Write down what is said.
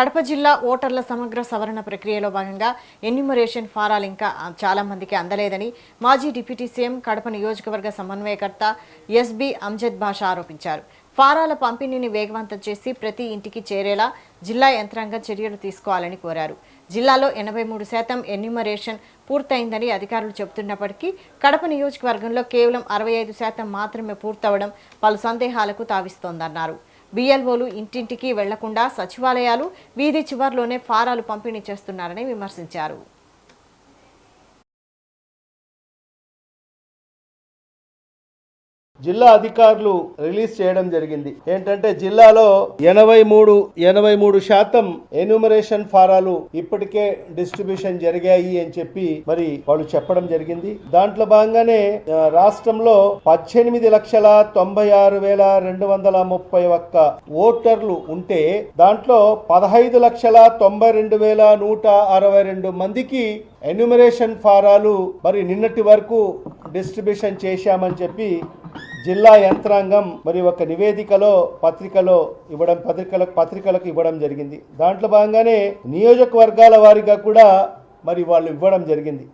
కడప జిల్లా ఓటర్ల సమగ్ర సవరణ ప్రక్రియలో భాగంగా ఎన్యూమరేషన్ ఫారాలు ఇంకా చాలా మందికి అందలేదని మాజీ డిప్యూటీ సీఎం కడప నియోజకవర్గ సమన్వయకర్త ఎస్బి అంజద్ బాషా ఆరోపించారు. ఫారాల పంపిణీని వేగవంతం చేసి ప్రతి ఇంటికి చేరేలా జిల్లా యంత్రాంగం చర్యలు తీసుకోవాలని కోరారు. జిల్లాలో 83% ఎన్యూమరేషన్ పూర్తయిందని అధికారులు చెబుతున్నప్పటికీ కడప నియోజకవర్గంలో కేవలం 65% మాత్రమే పూర్తవడం పలు సందేహాలకు తావిస్తోందన్నారు. బిఎల్ఓలు ఇంటింటికి వెళ్లకుండా సచివాలయాలు వీధి చివర్లోనే ఫారాలు పంపిణీ చేస్తున్నారని విమర్శించారు. జిల్లా అధికారులు రిలీజ్ చేయడం జరిగింది. ఏంటంటే జిల్లాలో 83% ఎన్యూమరేషన్ ఫారాలు ఇప్పటికే డిస్ట్రిబ్యూషన్ జరిగాయి అని చెప్పి మరి వాళ్ళు చెప్పడం జరిగింది. దాంట్లో భాగంగానే రాష్ట్రంలో 18,96,231 ఓటర్లు ఉంటే దాంట్లో 15,92,162 మందికి ఎన్యూమరేషన్ ఫారాలు మరి నిన్నటి వరకు డిస్ట్రిబ్యూషన్ చేశామని చెప్పి జిల్లా యంత్రాంగం మరి ఒక నివేదికలో పత్రికలకు ఇవ్వడం జరిగింది. దాంట్లో భాగంగానే నియోజకవర్గాల వారీగా కూడా మరి వాళ్ళు ఇవ్వడం జరిగింది.